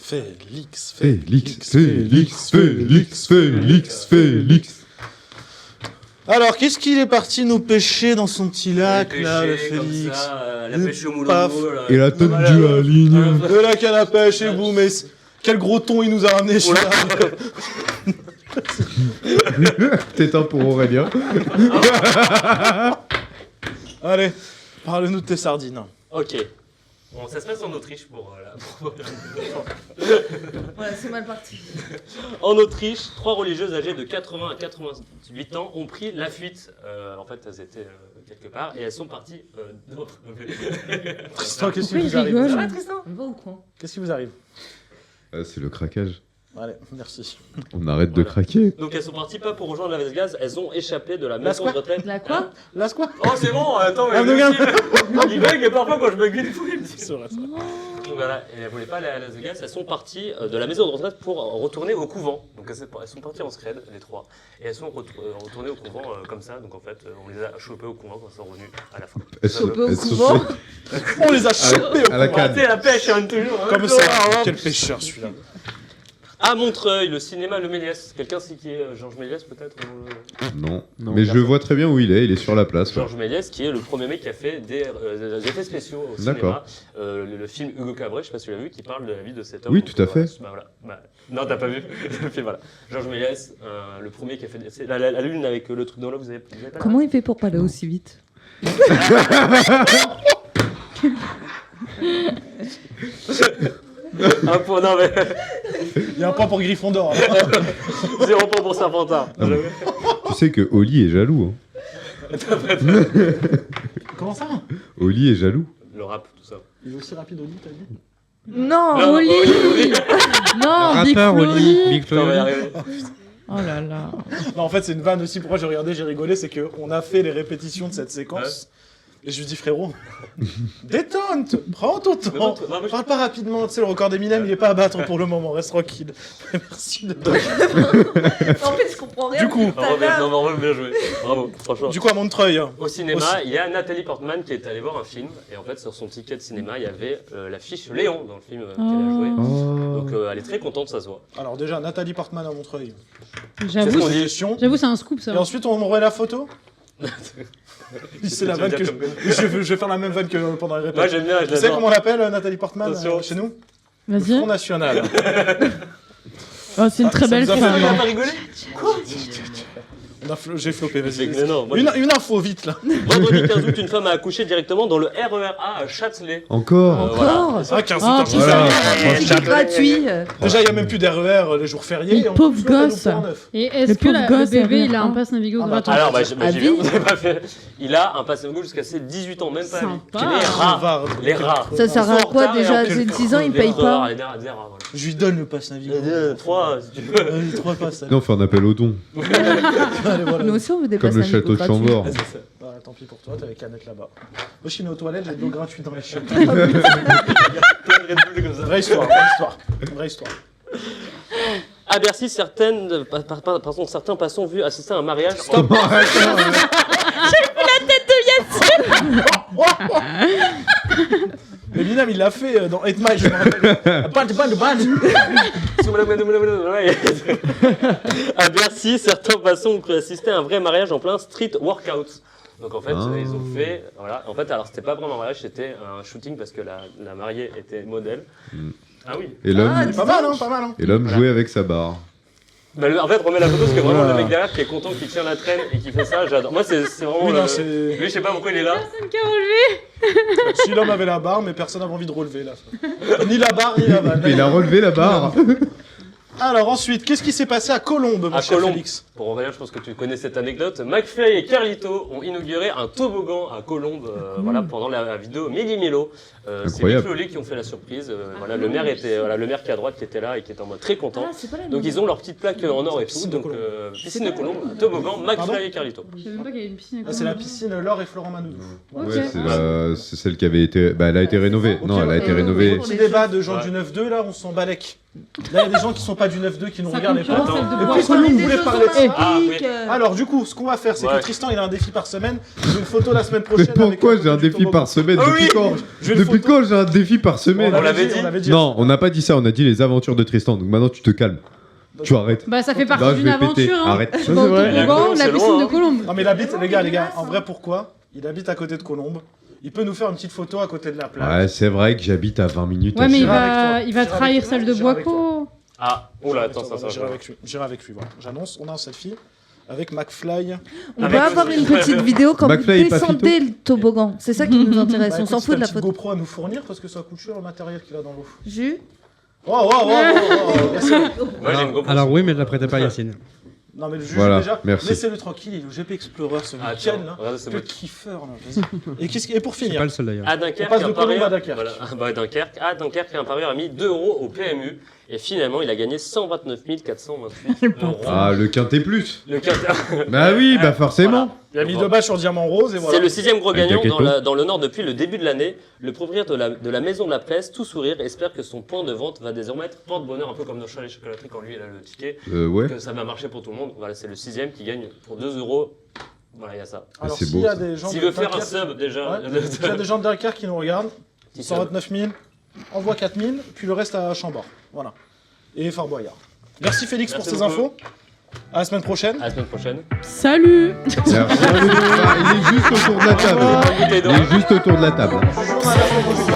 Félix. Alors, qu'est-ce qu'il est parti nous pêcher dans son petit lac, là, le Félix ça, la pêche au moulin. Et la tête du à la ligne. De la canne à pêche, et vous, mais quel gros thon il nous a ramené, celui-là. Peut-être un pour Aurélien. Allez, parle-nous de tes sardines. Ok. Bon, ça se passe en Autriche pour la... Voilà, c'est mal parti. En Autriche, 3 religieuses âgées de 80 à 88 ans ont pris la fuite. En fait, elles étaient quelque part et elles sont parties... Tristan, qu'est-ce qui Pourquoi vous il arrive? rigole Ça va, Tristan? On va ou quoi? Qu'est-ce qui vous arrive? C'est le craquage. Allez, merci. On arrête de Voilà. craquer. Donc elles sont parties pas pour rejoindre la Vegas, elles ont échappé de la Las maison de quoi retraite. La quoi? Là, c'est quoi? Oh c'est bon, attends, Ah, mais non, il bug et parfois quand je bug vite, il me dit. C'est vrai, ça. Donc voilà, et elles voulaient pas aller à Las Vegas, elles sont parties de la maison de retraite pour retourner au couvent. Donc elles sont parties en scred, les 3, et elles sont retournées au couvent comme ça. Donc en fait, on les a chopées au couvent quand elles sont revenues à la fin. Chopées au Elles couvent. sont On les a chopés à la Ah, canne. tu sais, la pêche, hein, toujours. hein, comme toujours, ça. hein. Quel pêcheur, celui-là. À Montreuil, le cinéma Le Méliès. Quelqu'un sait qui est Georges Méliès peut-être Non. Non, Mais je vois très bien où il est sur la place. ouais. Georges Méliès, qui est le premier mec qui a fait des effets spéciaux au D'accord. cinéma. Le film Hugo Cabret, je sais pas si tu l'as vu, qui parle de la vie de cet homme. Oui, Donc, tout à fait. voilà. Non, t'as pas vu le film, voilà. Georges Méliès, le premier qui a fait c'est la lune avec le truc dans l'eau, vous avez pas la- Comment il fait pour parler aussi vite? Un point, non mais Il y a un point pour Gryffondor. 0 point pour Serpentard. Ah bon. Tu sais que Oli est jaloux. Comment ça? Oli est jaloux. Le rap, tout ça. Il est aussi rapide, Oli, t'as dit? Non, Non, Oli. Oli. Non, Big Rappeur Flo Oli. Oli. Big Flo On va y Oli. arriver. Oh là là. Non, en fait, c'est une vanne aussi. Pourquoi j'ai regardé, j'ai rigolé, c'est qu'on a fait les répétitions de cette séquence. Et je lui dis, frérot, détente, prends ton temps. Non, mais Parle pas rapidement, tu sais, le record d'Eminem, il est pas à battre pour le moment, reste tranquille. Merci de... En fait, je comprends rien. Du coup, Bravo, bien joué. Bravo, franchement. Du coup, à Montreuil. Au cinéma, il y a Nathalie Portman qui est allée voir un film. Et en fait, sur son ticket de cinéma, il y avait l'affiche Léon dans le film qu'elle a joué. Oh. Donc elle est très contente, ça se voit. Alors déjà, Nathalie Portman à Montreuil. C'est ce J'avoue, qu'on dit. Question. j'avoue, c'est un scoop ça. Et ensuite, on m'envoie la photo. C'est la vanne que je vais faire la même vanne que pendant les Moi répètes. j'aime bien, je Tu sais l'adore. comment on l'appelle Nathalie Portman Attention. chez nous? Le Vas-y. Front National. Oh, c'est une très ça belle nous a fait femme. rire. hein. T'as rigolé J'ai flopé, vas-y. Mais non, moi, Une info vite là. Vendredi 15 août, une femme a accouché directement dans le RER A à Châtelet. Encore. Encore. Ah, 15 Oh, août, putain. Voilà. C'est gratuit. Déjà, il n'y a même plus d'RER les jours fériés. Les et en pauvres plus, là, gosses. nous, pour neuf. Et est-ce Le que pauvre le gosse, bébé, elle il a revient un pass Navigo Ah, bah, gratuit? Alors, À j'y vie. vais, vous avez pas fait. Il a un pass Navigo jusqu'à ses 18 ans, même pas à lui. Sympa. Les rats. Va, Les rats. Ça sert à Ils sont en quoi retard et déjà? en C'est quel 6 ans, ils Les payent rats, pas. les rats, voilà. Je lui donne le pass Navigo. 3, si tu veux. Allez, 3 passes. Non, on fait un appel au don. Allez, voilà. Nous aussi, on veut des Comme passes le Navigo château de gratuits. Chambord. Voilà, tant pis pour toi, t'as les canettes là-bas. Moi, je suis né aux toilettes, j'ai de l'eau gratuite dans les chiottes. Plein de Red Bull comme ça. Vraie histoire, vraie histoire. Vraie histoire. À Bercy, certains passants vus assister à un mariage. Mais Linam, il l'a fait dans 8 Mile, je me rappelle. À Bercy, certains passants ont cru assister à un vrai mariage en plein street workout. Donc en fait, Ah. ils ont fait. Voilà. En fait, alors c'était pas vraiment un mariage, c'était un shooting parce que la mariée était modèle. Mm. Ah oui. Et l'homme, Ah, Pas mal, hein, pas mal. Hein. et l'homme jouait avec sa barre. Bah, en fait, remets la photo parce que vraiment Voilà. le mec derrière qui est content, qui tient la traîne et qui fait ça, j'adore. Moi, c'est vraiment. Oui, le- non, c'est. Lui, je sais pas pourquoi il est là. Personne qui a relevé. Si l'homme avait la barre, mais personne n'avait envie de relever là. Ni la barre, ni la balle. Il a relevé la barre. Alors ensuite, qu'est-ce qui s'est passé à Colombes, mon À cher Colombes. Félix? Pour Aurélien, je pense que tu connais cette anecdote. McFly et Carlito ont inauguré un toboggan à Colombes voilà, pendant la vidéo Mili Milo. C'est Big Incroyable. Flo Oli qui ont fait la surprise. Voilà, le maire était, voilà, le maire qui est à droite qui était là et qui était en mode très content. Ah, c'est pas la Donc ils ont leur petite plaque en or et tout. Piscine de Donc Colombes. piscine de Colombes, toboggan, McFly Pardon et Carlito. Je savais même pas qu'il y avait une piscine. à Ah, c'est la Colombes. piscine Laure et Florent Manoudou. Ok. Ouais, c'est celle qui avait été. Bah, elle a été rénovée. Ok, Non, elle a ok. été rénovée. Petit débat de gens Ouais. du 9-2, là, on s'en balèque. Là, il y a des gens qui sont pas du 9-2 qui nous Ça regardent et pas. concurrence, celle de Et bois. puisque nous, on voulait parler de Et Ah, oui. Alors du coup, ce qu'on va faire, c'est Ouais. que Tristan, il a un défi par semaine. J'ai une photo la semaine prochaine. Mais avec pourquoi la j'ai un photo du défi toboggan. par semaine? Ah Depuis oui. quand? J'ai une Depuis photo. quand j'ai un défi par semaine? On l'avait dit. on l'avait dit. Non, on n'a pas dit ça, on a dit les aventures de Tristan. Donc maintenant tu te calmes. Tu arrêtes. Bah, ça fait Non, partie je d'une vais péter. aventure. Hein. Arrête. Tu vas au vrai. toboggan, Colombe, la c'est piscine loin, de hein. Colombe. Non mais il habite, les gars, en vrai pourquoi? Il habite à côté de Colombe. Il peut nous faire une petite photo à côté de la plage. Ouais, c'est vrai que j'habite à 20 minutes. Ouais, à mais il Chine. J'irai avec va, toi. il va J'irai trahir avec toi. celle de J'irai avec Boico. Ah, oula, attends, ça. J'irai avec lui. J'irai avec lui. Voilà. J'annonce, on a un selfie avec McFly. On Avec peut avoir le- une petite vidéo quand McFly et vous descendez le toboggan. C'est ça qui nous intéresse. Bah, On écoute, s'en si fout t'as de la une petite photo. GoPro à nous fournir parce que ça coûte cher le matériel qu'il a dans l'eau. Jus. Oh. Moi, j'ai une GoPro. Alors oui, mais je la prêtais pas à Yacine. Non mais le juge Voilà, déjà. merci. Laissez-le tranquille, il est au GP Explorer ce Ah, week-end tiens, là. regardez, c'est Le moi. kiffeur là. Vas-y. Et pour Je suis finir. pas le seul d'ailleurs. À Dunkerque, On passe de un Colombe parieur- à Dunkerque. Voilà, bah, Dunkerque, un parieur a mis 2 euros au PMU et finalement il a gagné 129 428 euros. Ah, le quintet plus. Le quintet- Bah oui, bah forcément. Il a mis 2 balles sur Diamant Rose et voilà. C'est le 6e gros Avec gagnant la dans, keto. dans le Nord depuis le début de l'année. Le propriétaire de la maison de la presse, tout sourire, espère que son point de vente va désormais être porte-bonheur, un peu comme dans Charles et Chocolaterie quand lui il a le ticket, Ouais. que ça va marcher pour tout le monde. Voilà, c'est le 6e qui gagne pour 2 euros. Voilà, il y a ça. Alors C'est s'il beau, y a ça. des gens S'il de veut faire un Dunkerque- sub déjà, Ouais. S'il y a des gens de Dunkerque qui nous regardent, petit sub. 129 000, envoie 4 000, puis le reste à Chambord. Voilà. Et Fort Boyard. Merci Félix Merci pour ces beaucoup. infos. À la semaine prochaine. À la semaine prochaine. Salut. Merci. Ah, il est juste autour de la table. Bouteille Il d'eau. est juste autour de la table. Bonjour à la semaine prochaine.